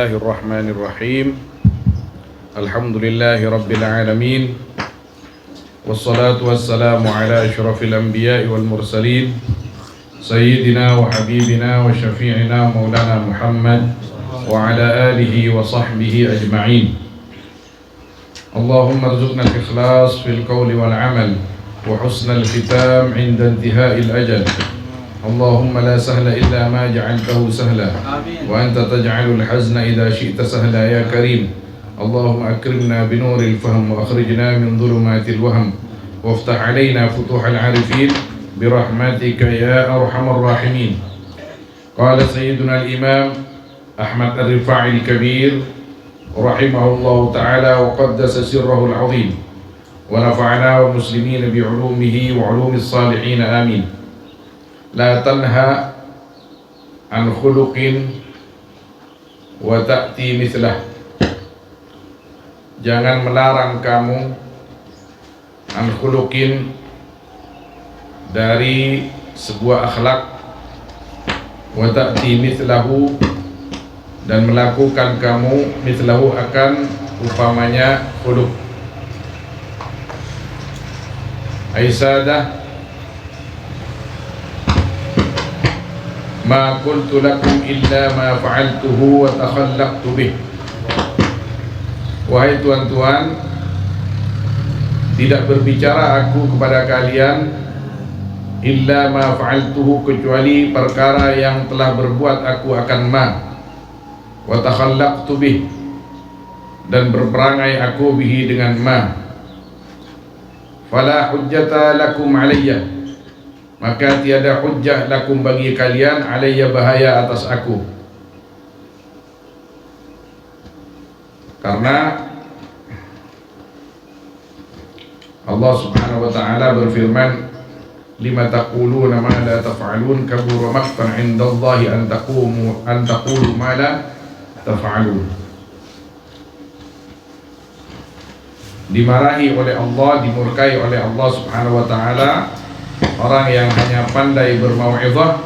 الله الرحمن الرحيم الحمد لله رب العالمين والصلاة والسلام على أشرف الأنبياء والمرسلين سيدنا وحبيبنا وشفيعنا مولانا محمد وعلى آله وصحبه أجمعين اللهم ارزقنا الإخلاص في القول والعمل وحسن الختام عند انتهاء الأجل اللهم لا سهل إلا ما جعلته سهلا وأنت تجعل الحزن إذا شئت سهلا يا كريم اللهم أكرمنا بنور الفهم وأخرجنا من ظلمات الوهم وافتح علينا فتوح العارفين برحمتك يا أرحم الراحمين. قال سيدنا الإمام أحمد الرفاعي الكبير رحمه الله تعالى وقدس سره العظيم ونفعنا والمسلمين بعلومه وعلوم الصالحين آمين. La tanha an khuluqin wa ta'ti mithlah. Jangan melarang kamu an khuluqin dari sebuah akhlak, wa ta'ti mithlahu dan melakukan kamu mithlahu akan upamanya khuluq. Aisadah ma qultu lakum illa ma fa'altuhu wa takhallaqtu bih. Wahai tuan-tuan, tidak berbicara aku kepada kalian illa ma fa'altuhu, kecuali perkara yang telah berbuat aku akan ma, wa takhallaqtu bih, dan berperangai aku bihi dengan ma. Fala hujjata lakum alayya, maka tiada hujjah lakum bagi kalian alayya, bahaya atas aku. Karena Allah subhanahu wa ta'ala berfirman, lima taquluna ma la taf'alun kabura maqtan 'indallahi an taqulu ma la taf'alun. Dimarahi oleh Allah, dimurkai oleh Allah subhanahu wa ta'ala orang yang hanya pandai bermau'izah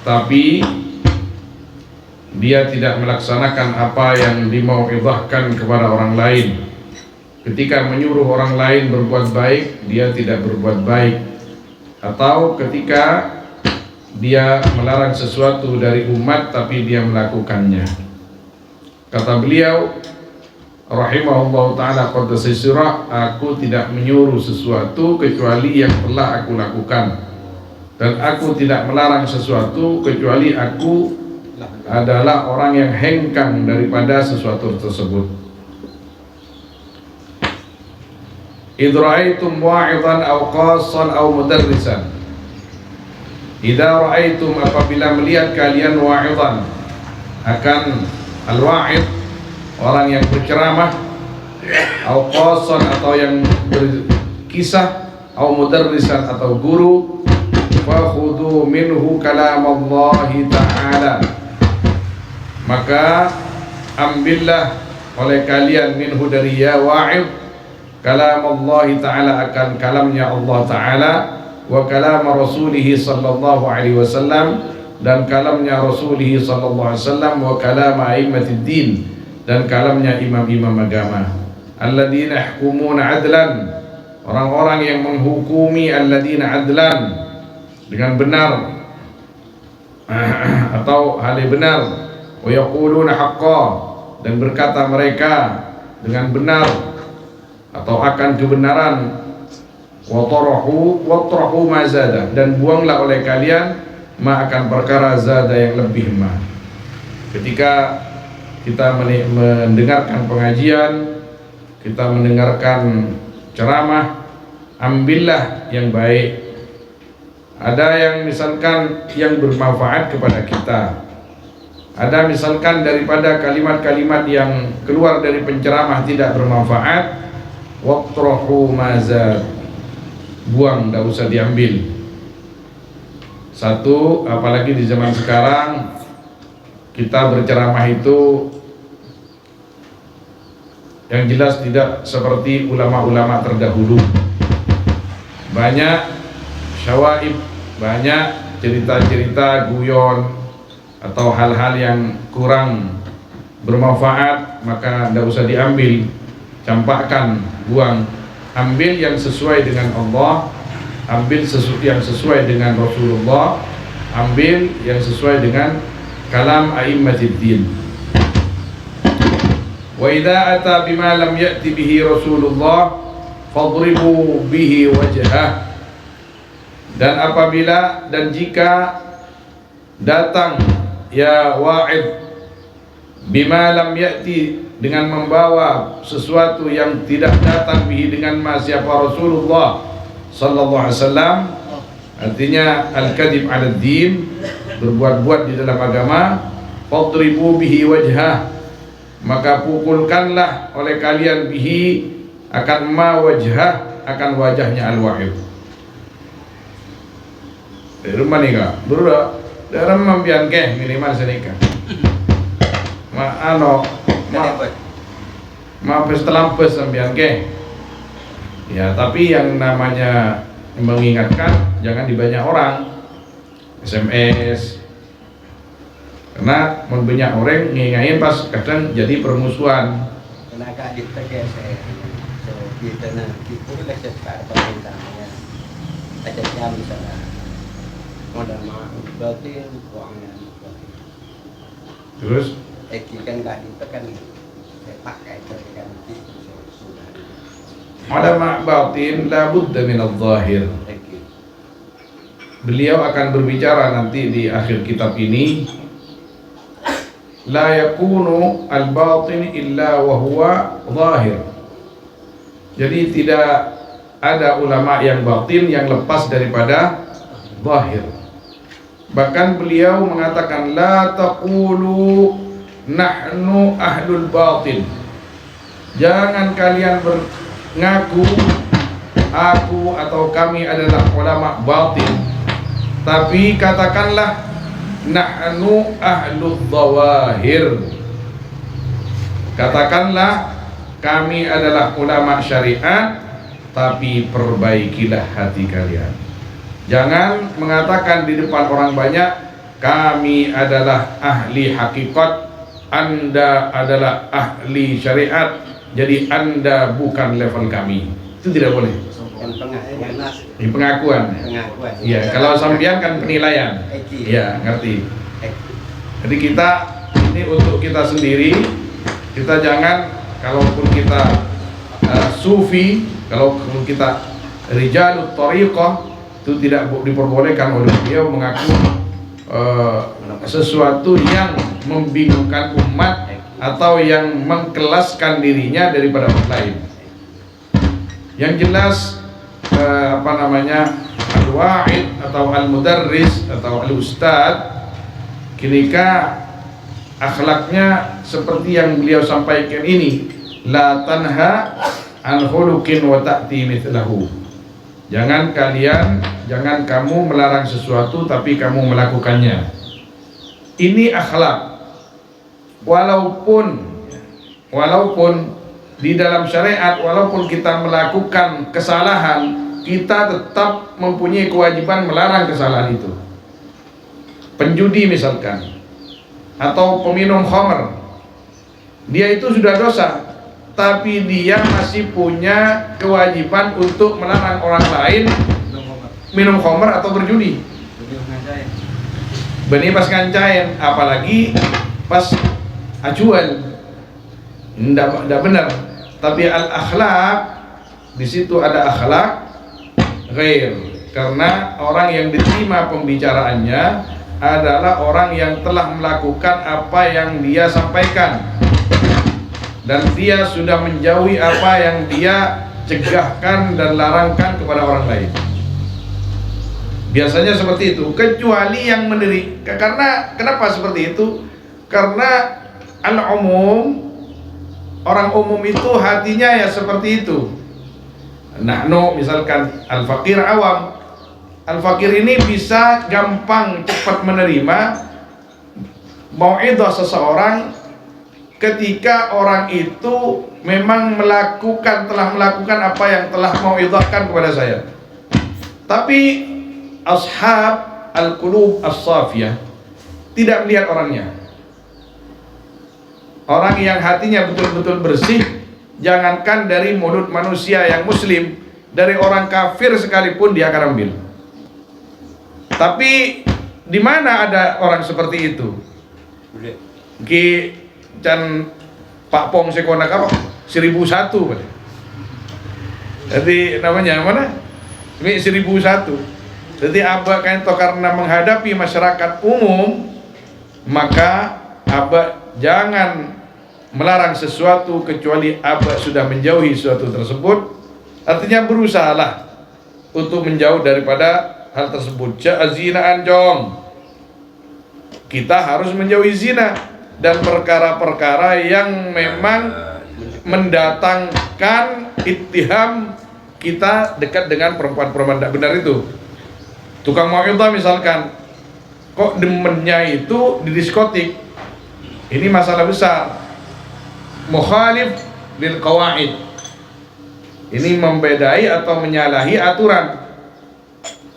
tapi dia tidak melaksanakan apa yang dimau'izahkan kepada orang lain. Ketika menyuruh orang lain berbuat baik, dia tidak berbuat baik. Atau ketika dia melarang sesuatu dari umat tapi dia melakukannya. Kata beliau rahimahullah ta'ala qaddasa sirrah, aku tidak menyuruh sesuatu kecuali yang telah aku lakukan, dan aku tidak melarang sesuatu kecuali aku adalah orang yang hengkang daripada sesuatu tersebut. Idh ra'aitum wa'idan aw qassan aw mudarrisan, idza ra'aitum, apabila melihat kalian wa'idan, akan al-wa'id orang yang berceramah, au qasan atau yang berkisah, au mudarrisan atau guru, fa khudhu minhu kalam Allah ta'ala, maka ambillah oleh kalian minhu dari ya wa'id, kalam Allah ta'ala, akan kalamnya Allah ta'ala, wa kalam rasulih sallallahu alaihi wasallam, dan kalamnya rasulih sallallahu alaihi wasallam, wa kalam a'immatid din, dan kalamnya imam-imam agama. Alladzina yahkumuna adlan, orang-orang yang menghukumi, alladzina adlan, dengan benar atau hal benar, wa yaquluna haqqa, dan berkata mereka dengan benar atau akan kebenaran, wa tarahu ma zada, dan buanglah oleh kalian ma, akan perkara zada yang lebih ma. Ketika kita mendengarkan pengajian, kita mendengarkan ceramah, ambillah yang baik. Ada yang misalkan yang bermanfaat kepada kita, ada misalkan daripada kalimat-kalimat yang keluar dari penceramah tidak bermanfaat, waqtrahu mazad, buang, tidak usah diambil. Satu, apalagi di zaman sekarang kita berceramah itu yang jelas tidak seperti ulama-ulama terdahulu. Banyak syawaib, banyak cerita-cerita guyon atau hal-hal yang kurang bermanfaat maka tidak usah diambil, campakkan, buang. Ambil yang sesuai dengan Allah, ambil yang sesuai dengan Rasulullah, ambil yang sesuai dengan kalam a'immatid din. Wa idza ata bima lam ya'ti bihi Rasulullah fadribu bihi wajhah. Dan apabila dan jika datang ya wa'id bima lam ya'ti, dengan membawa sesuatu yang tidak datang bihi dengan siapa Rasulullah sallallahu alaihi wasallam, artinya al-kadhib 'ala din, berbuat-buat di dalam agama, fadribu bihi wajhah, maka pukulkanlah oleh kalian bihi akan ma wajhah, akan wajahnya al-wa'id. Rumah nikah, bro, dalam mampian ke minimal senikah. Ma pestelampes sambian ke. Ya, tapi yang namanya mengingatkan jangan di banyak orang. SMS. Karena banyak orang ngingain pas kadang jadi permusuhan. Tenaga kita kayak saya kita nanti itu kita sekarang pemerintahnya ada jam misalnya modal mah berarti uangnya Terus kan nggak itu kan saya pakai itu kan ada mak batin la budda min adh-dhahir. Beliau akan berbicara nanti di akhir kitab ini, la yakunu al-batin illa wa huwa zahir. Jadi tidak ada ulama yang batin yang lepas daripada zahir. Bahkan beliau mengatakan la taqulu nahnu ahlul batin. Jangan kalian mengaku aku atau kami adalah ulama batin, tapi katakanlah nahnu ahlul zawahir. Katakanlah kami adalah ulama syariat, tapi perbaikilah hati kalian. Jangan mengatakan di depan orang banyak kami adalah ahli hakikat, Anda adalah ahli syariat, jadi Anda bukan level kami. Itu tidak boleh. Ini pengakuan. Iya, kalau sampean kan penilaian. Iya, ngerti. Jadi kita ini untuk kita sendiri. Kita jangan, kalaupun kita sufi, kalaupun kita rijalut thariqah, itu tidak diperbolehkan oleh beliau mengaku sesuatu yang membingungkan umat atau yang mengkelaskan dirinya daripada orang lain. Yang jelas al-wa'id atau al-mudarris atau al-ustad ketika akhlaknya seperti yang beliau sampaikan ini, la tanha an khuluqin wa ta'ti mithlahu. Jangan kamu melarang sesuatu tapi kamu melakukannya. Ini akhlak. Walaupun di dalam syariat, walaupun kita melakukan kesalahan, kita tetap mempunyai kewajiban melarang kesalahan itu. Penjudi misalkan, atau peminum khamr, dia itu sudah dosa, tapi dia masih punya kewajiban untuk melarang orang lain minum khamr atau berjudi. Benih pas kancain, apalagi pas acuan, tidak benar. Tapi al-akhlak, di situ ada akhlak ghair, karena orang yang diterima pembicaraannya adalah orang yang telah melakukan apa yang dia sampaikan, dan dia sudah menjauhi apa yang dia cegahkan dan larangkan kepada orang lain. Biasanya seperti itu, kecuali yang menderita. Karena kenapa seperti itu? Karena al-umum, orang umum itu hatinya ya seperti itu. Nahnu misalkan al-fakir awam, al-fakir ini bisa gampang cepat menerima mau'idhah seseorang ketika orang itu memang telah melakukan apa yang telah mau'idhahkan kepada saya. Tapi ashab al-qulub as-safiyah tidak melihat orangnya. orang yang hatinya betul-betul bersih, jangankan dari mulut manusia yang muslim, dari orang kafir sekalipun dia akan ambil. Tapi di mana ada orang seperti itu? Ki can Pak Pong sekona karo 1001 pada. Jadi namanya mana? Ini 1001. Jadi abah kan itu karena menghadapi masyarakat umum, maka abah jangan melarang sesuatu kecuali abah sudah menjauhi sesuatu tersebut. Artinya berusahalah untuk menjauh daripada hal tersebut. Zina anjong. Kita harus menjauhi zina dan perkara-perkara yang memang mendatangkan ittiham kita dekat dengan perempuan-perempuan tidak benar itu. Tukang mau'idhah misalkan, kok demennya itu di diskotik. Ini masalah besar. Mukhalif lil qawaid. Ini membedai atau menyalahi aturan.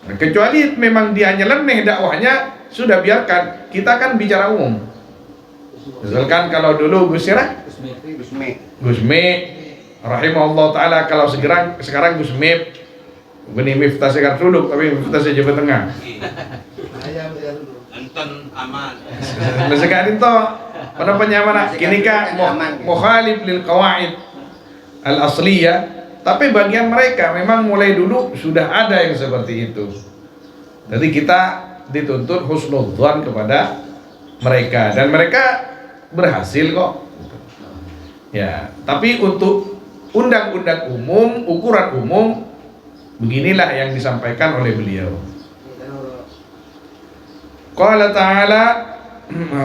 Nah, kecuali memang dia nyeleneh dakwahnya, sudah biarkan. Kita kan bicara umum. Misalkan kalau dulu Gus Me rahimahullah ta'ala, kalau sekarang Gus Mip Beni Miftah Sekar Suluk, tapi Miftah Jawa Tengah Anton aman sekarang itu pada penyamana kini kak mukhalif lil qawaid al asliyah, tapi bagian mereka memang mulai dulu sudah ada yang seperti itu. Jadi kita dituntut husnudzan kepada mereka, dan mereka berhasil kok ya. Tapi untuk undang-undang umum, ukuran umum, beginilah yang disampaikan oleh beliau. Qala ta'ala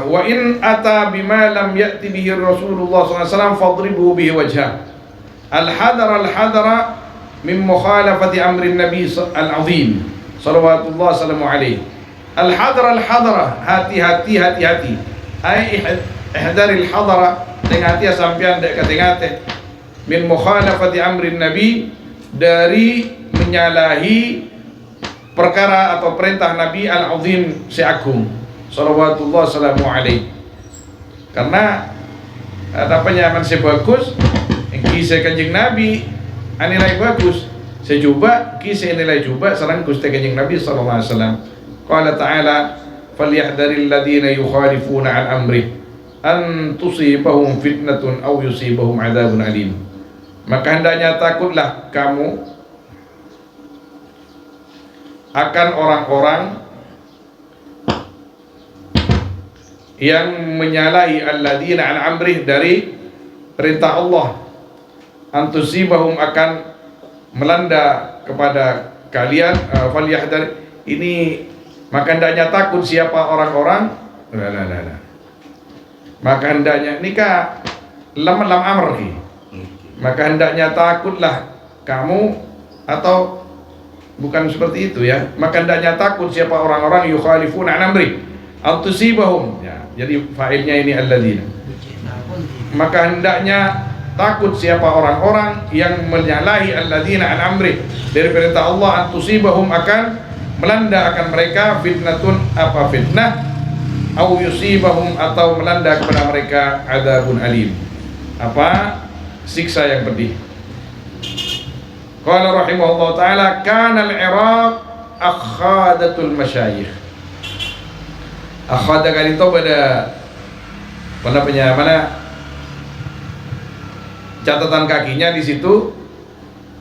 wa in ata bima lam ya'ti bihi Rasulullah SAW fadribu bihi wajhah. Al-hadara min mukhalafati amri Nabi al-azim salawatullah salamu alaihi. Al-hadara hati-hati ay ihdari al-hadara dengan hati sampean dek katengate min mukhalafati amri Nabi, dari menyalahi perkara atau perintah Nabi al-azim si agung salawatullah salamu alaihi. Karena ada penyaman sebagus kisah kanjeng Nabi nilai bagus, sejuba kisah nilai juba sareng Gusti kanjeng Nabi sallallahu alaihi wasallam. Qala ta'ala falyahdharil ladzina yukhalifuna an amri an tusibahum fitnatun aw yusibahum adzabun alim. Maka hendaknya takutlah kamu akan orang-orang yang menyalahi alladzina an amrih, dari perintah Allah, antusibahum akan melanda kepada kalian, falyahdar ini, maka hendaknya takut siapa orang-orang maka hendaknya nikah lam amr, maka hendaknya takutlah kamu, atau bukan seperti itu ya, maka hendaknya takut siapa orang-orang yukhalifuna an amri antusibahum ya, jadi fa'ilnya ini alladzina, maka hendaknya takut siapa orang-orang yang menyalahi alladzina an amri, dari perintah Allah, antusibahum akan melanda akan mereka fitnatun, apa fitnah, au yusibahum atau melanda kepada mereka adzabun alim, apa siksa yang pedih. Qala rahimahullah ta'ala kana al-Iraq akhadatul masyayikh. Akhada kali itu pada mana catatan kakinya di situ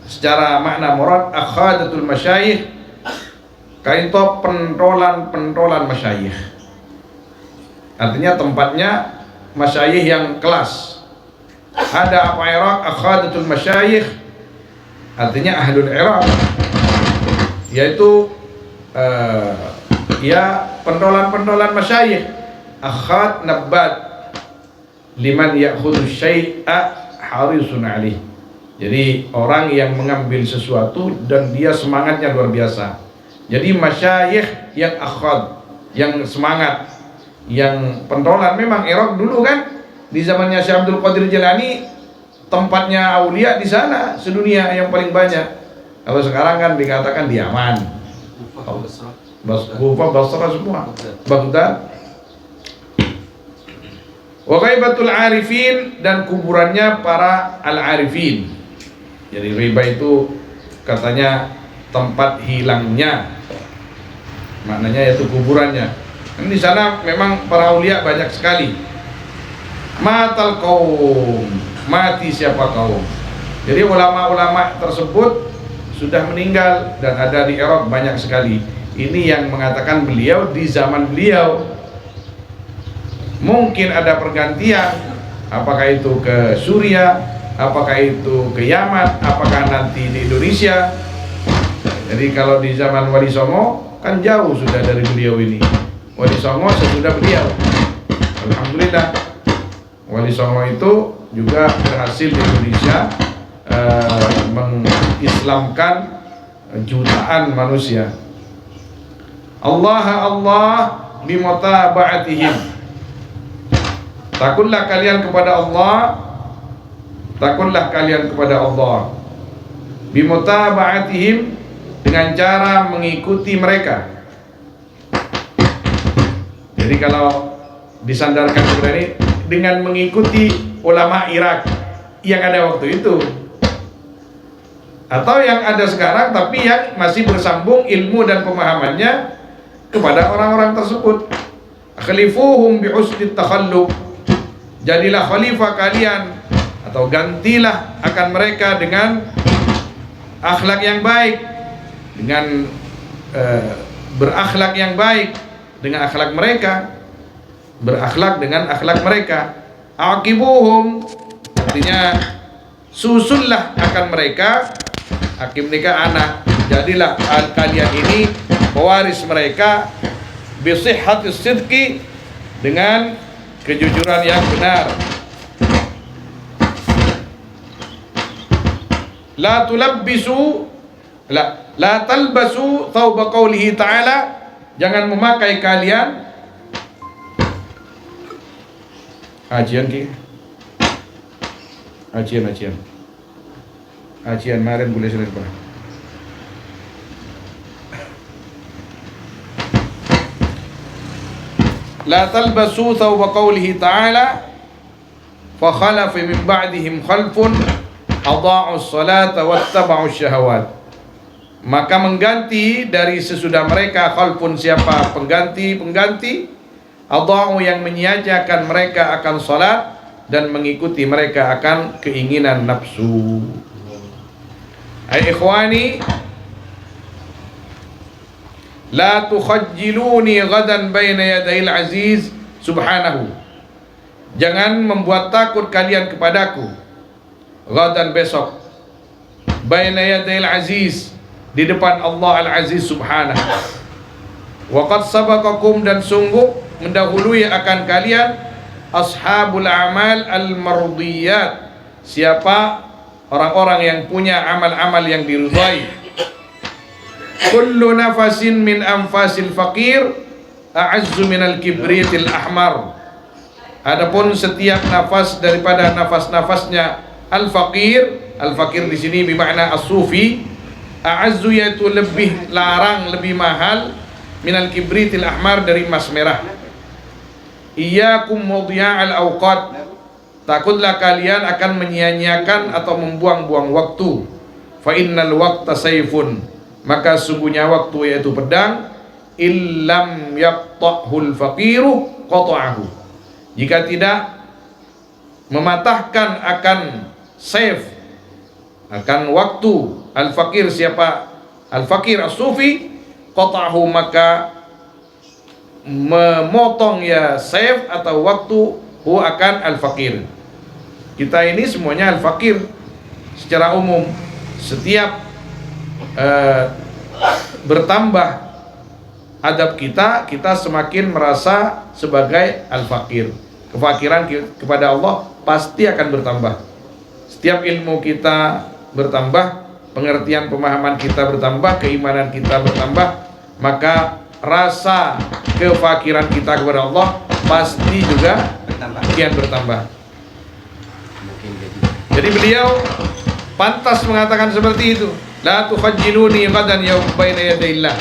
secara makna murad, akhadatul masyayikh kali itu pentolan masyayikh, artinya tempatnya masyayikh yang kelas. Ada apa Iraq akhadatul masyayikh, artinya ahlul Iraq, yaitu ya pentolan masyayikh. Akhad nabat liman ya'khudhu syai'a harisun alih, jadi orang yang mengambil sesuatu dan dia semangatnya luar biasa. Jadi masyayikh yang akhad, yang semangat, yang pentolan. Memang Iraq dulu kan di zamannya Syekh Abdul Qadir Jilani tempatnya aulia di sana sedunia yang paling banyak. Kalau sekarang kan dikatakan di Yaman, Kufa, Basra semua, Baghdad. Wa ghaibatul arifin, dan kuburannya para al-arifin. Jadi riba itu katanya tempat hilangnya, maknanya yaitu kuburannya. Di sana memang para aulia banyak sekali. Matal kaum, mati siapa kaum. Jadi ulama-ulama tersebut sudah meninggal dan ada di Arab banyak sekali. Ini yang mengatakan beliau di zaman beliau. Mungkin ada pergantian, apakah itu ke Suriah, apakah itu ke Yaman, apakah nanti di Indonesia. Jadi kalau di zaman Wali Songo kan jauh sudah dari beliau ini. Wali Songo sesudah beliau. Alhamdulillah, Wali Songo itu juga berhasil di Indonesia mengislamkan jutaan manusia. Allah bimutaba'atihim. Takutlah kalian kepada Allah, takutlah kalian kepada Allah bimutaba'atihim, dengan cara mengikuti mereka. Jadi kalau disandarkan kepada ini, dengan mengikuti ulama Irak yang ada waktu itu, atau yang ada sekarang tapi yang masih bersambung ilmu dan pemahamannya kepada orang-orang tersebut. Khalifuhum bihusnit takhalluk, jadilah khalifah kalian atau gantilah akan mereka dengan akhlak yang baik, dengan berakhlak yang baik dengan akhlak mereka, berakhlak dengan akhlak mereka. Aqibuhum, artinya susunlah akan mereka. Hakim nikah anak, jadilah kalian ini pewaris mereka bisihhatis sidqi, dengan kejujuran yang benar. La tulabbisu, la talbasu thawba qawlihi ta'ala, jangan memakai kalian ajian kemarin boleh selesai. La talbasu thawba qawlihi ta'ala fa khalafa min ba'dihim khalfun adha'u as-salata wattaba'u syahawat. Maka mengganti dari sesudah mereka khalfun, siapa pengganti adha'u, yang menyiajakan mereka akan salat dan mengikuti mereka akan keinginan nafsu. Ay ikhwani, la tukhajjiluni ghadan baina yadayil aziz subhanahu, jangan membuat takut kalian kepadaku, ghadan besok, baina yadayil aziz, di depan Allah al-aziz subhanahu. Wa qad sabaqakum, dan sungguh mendahului akan kalian, ashabul amal al-mardiyat, siapa orang-orang yang punya amal-amal yang diridhai. Kullu nafasin min anfasil faqir a'azzu minal kibritil ahmar. Adapun setiap nafas daripada nafas-nafasnya al-faqir, al-faqir di sini bermakna as-sufi, a'azzu yaitu lebih larang, lebih mahal, minal kibritil ahmar, dari emas merah. Iyyakum mudhi'al awqat, takutlah kalian akan menyia-nyiakan atau membuang-buang waktu. Fa innal waqta sayfun, maka sungguhnya waktu yaitu pedang. Illam yaqta'hul faqiru qata'ahu, jika tidak mematahkan akan sayf, akan waktu al-faqir, siapa al-faqir as-sufi, qata'ahu, maka memotong ya sayf atau waktu akan al-faqir. Kita ini semuanya al-faqir secara umum. Setiap bertambah adab kita semakin merasa sebagai al-faqir. Kefakiran kepada Allah pasti akan bertambah. Setiap ilmu kita bertambah, pengertian pemahaman kita bertambah, keimanan kita bertambah, maka rasa kefakiran kita kepada Allah pasti juga kian bertambah. Jadi beliau pantas mengatakan seperti itu. La tukhajjiluni ghadan yaum baina yadayillah.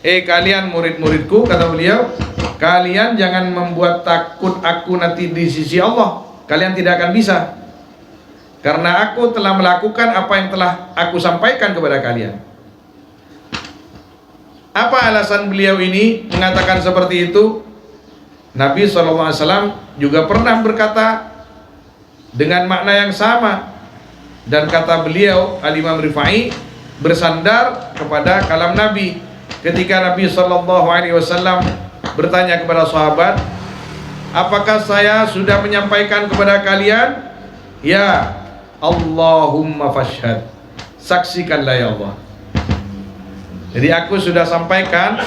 Kalian murid-muridku, kata beliau, kalian jangan membuat takut aku nanti di sisi Allah. Kalian tidak akan bisa, karena aku telah melakukan apa yang telah aku sampaikan kepada kalian. Apa alasan beliau ini mengatakan seperti itu? Nabi SAW juga pernah berkata dengan makna yang sama, dan kata beliau Al-Imam Rifai bersandar kepada kalam Nabi ketika Nabi SAW bertanya kepada sahabat, apakah saya sudah menyampaikan kepada kalian? Ya, Allahumma fashhad, saksikanlah ya Allah. Jadi aku sudah sampaikan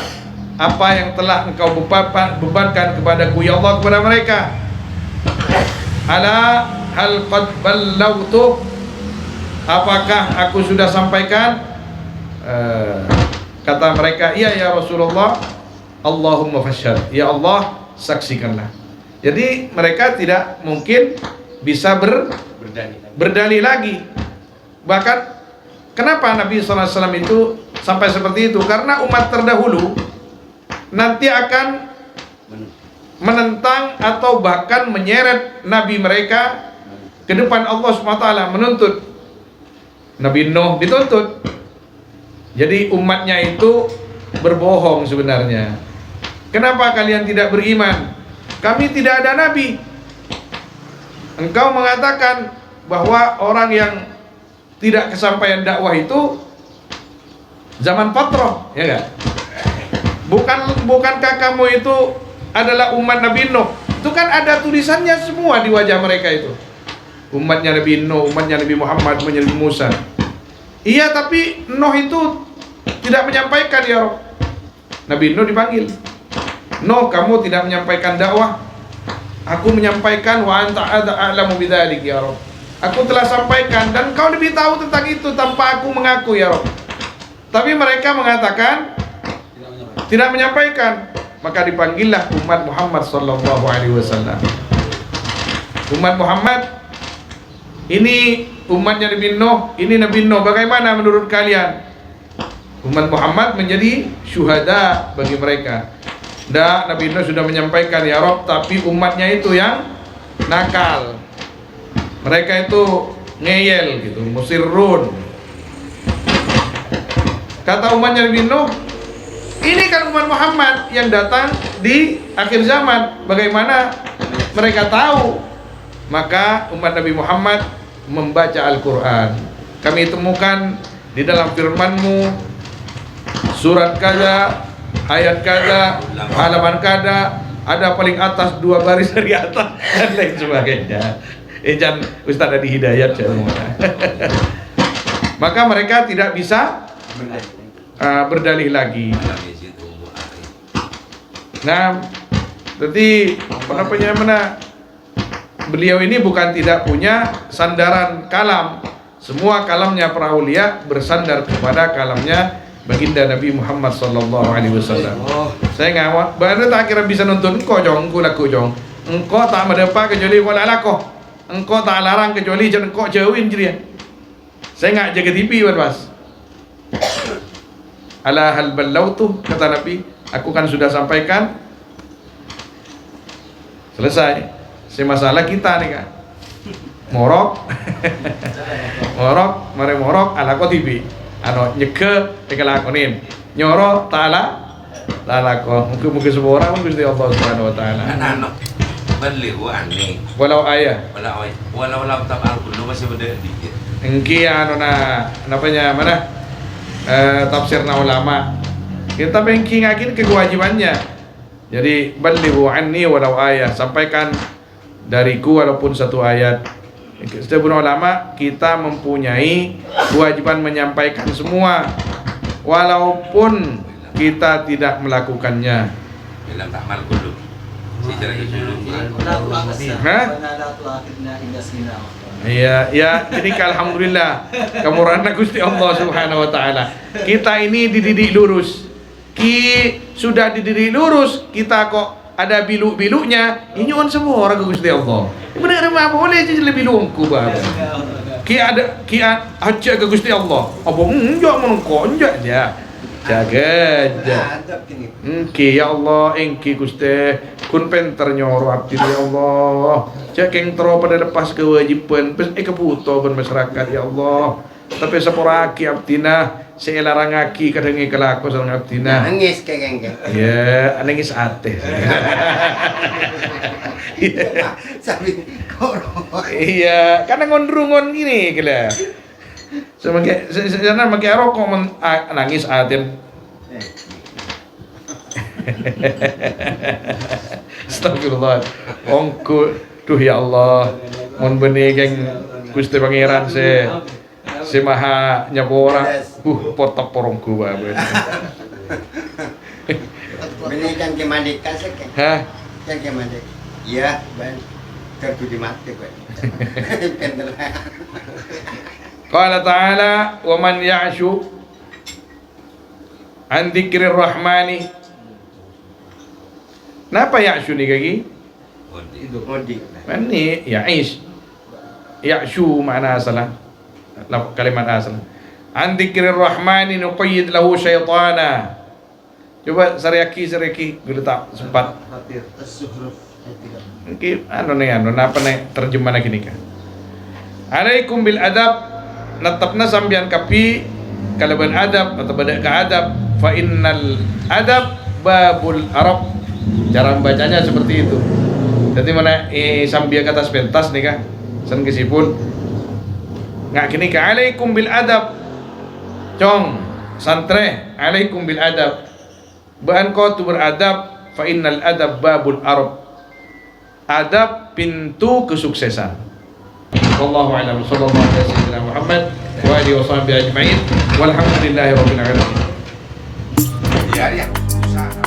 apa yang telah engkau bebankan kepadaku ya Allah kepada mereka. Ala hal qad ballautu, apakah aku sudah sampaikan? Kata mereka, iya ya Rasulullah. Allahumma fashhad, ya Allah saksikanlah. Jadi mereka tidak mungkin bisa berdalih lagi. Bahkan kenapa Nabi SAW itu sampai seperti itu? Karena umat terdahulu nanti akan menentang atau bahkan menyeret Nabi mereka ke depan Allah SWT, menuntut. Nabi Nuh dituntut. Jadi umatnya itu berbohong sebenarnya. Kenapa kalian tidak beriman? Kami tidak ada nabi. Engkau mengatakan bahwa orang yang tidak kesampaian dakwah itu zaman patroh, ya enggak? Bukankah kamu itu adalah umat Nabi Nuh? Itu kan ada tulisannya semua di wajah mereka itu. Umatnya Nabi Nuh, umatnya Nabi Muhammad, umatnya Nabi Musa. Iya, tapi Nuh itu tidak menyampaikan ya Rabb. Nabi Nuh dipanggil. Nuh, kamu tidak menyampaikan dakwah. Aku menyampaikan, wa anta a'lamu bidzalik ya Rabb. Aku telah sampaikan dan kau lebih tahu tentang itu tanpa aku mengaku ya Rabb. Tapi mereka mengatakan tidak menyampaikan. Maka dipanggillah umat Muhammad sallallahu alaihi wasallam. Umat Muhammad ini umatnya Nabi Nuh, ini Nabi Nuh. Bagaimana menurut kalian? Umat Muhammad menjadi syuhada bagi mereka. Dah, Nabi Nuh sudah menyampaikan ya Rob, tapi umatnya itu yang nakal. Mereka itu ngeyel gitu, musirrun. Kata umatnya Nabi Nuh, ini kan umat Muhammad yang datang di akhir zaman. Bagaimana mereka tahu? Maka umat Nabi Muhammad membaca Al-Quran. Kami temukan di dalam firman-Mu surat kada, ayat kada, halaman kada, ada paling atas 2 baris dari atas dan lain sebagainya. Jangan Ustaz Adi Hidayat maka mereka tidak bisa berdalih lagi. Nah, jadi mana beliau ini bukan tidak punya sandaran kalam. Semua kalamnya para aulia bersandar kepada kalamnya baginda Nabi Muhammad sallallahu alaihi wasallam. Saya ngawat, baru tak kira bisa nonton engkau jong, engkau laku jong. Engkau tak mendapat kecuali wala lakoh. Engkau tak larang kecuali jangan engkau jauhin dia. Saya nggak jaga TV Mas. Ala hal ballautu, kata Nabi, aku kan sudah sampaikan. Selesai. Si masalah kita nih kan. Morok. Morok, mare morok ala ko TV. Ano nyeke tekalakonin. Nyoro taala ko. Mungkin semua orang Gusti Allah Subhanahu wa taala. Anak balihu aneh. Walau ayah. Walau lam tabal kullu masih beda dikit. Engki ano na namanya mana? Tafsirna ulama. Kita pengki ngakin kewajibannya. Jadi balihu anni walau ayah, sampaikan dariku walaupun 1 ayat. Setiap ulama kita mempunyai kewajiban menyampaikan semua walaupun kita tidak melakukannya. Dalam takmal kullu. Iya, ya, jadi alhamdulillah kemurahan Gusti Allah Subhanahu wa taala. Kita ini dididik lurus. Sudah dididik lurus, kita kok ada biluk-biluknya, ini on semua orang Gusti Allah. Benar apa boleh jadi lebih lungku bah. Ki ada aja ke Gusti Allah. Apa enggak menengko enggak dia. Jaga. Adab kini. Engki ya Allah, engki Gusti, kun penter nyoro abdi ya Allah. Cek yang tero pada lepas kewajiban, pes kebutuh ben masyarakat ya Allah. Tapi saporaki abdina, selarangaki kadang kelaku sareng abdina. Nangis kengeng. Ya, nangis ate. Sabi koro. Iya, karena ngondrungon gini kira. Sana pakai rokok nangis atin. Astagfirullah. Ongku, duh ya Allah. Mon benih geng Gusti Pangeran si maha nyabora. Potok porongku bae. Benih kan kemandik kasek. Hah? Kan kemandik. Iya, ban. Kertu di mati gue. Penter. Qala ta'ala wa man ya'shu an dzikrir rahmani. Napa ya'shu ni kaki? Modi. Mani ya'ish. Ya'shu makna asal. Kalimat asal. An dzikrir rahmani nuqayyid lahu syaitana. Coba sariyaki guru tak sempat. Mungkin napa nih terjemah lagi nih kan. Alaikum bil adab. Natapna sambian kapi kalaban adab atau badak ke adab fa innal adab babul arab. Cara membacanya seperti itu. Jadi mana sambian kata pentas nih kah? Sen kesipun nggak kini ka alaikum bil adab. Cong santre alaikum bil adab. Bahan kau tu beradab fa innal adab babul arab. Adab pintu kesuksesan. Wallahu a'lam. Sallallahu alaihi wasallam Muhammad wa alihi washabihi ajma'in. Walhamdulillahirabbil alamin. Ya, usaha.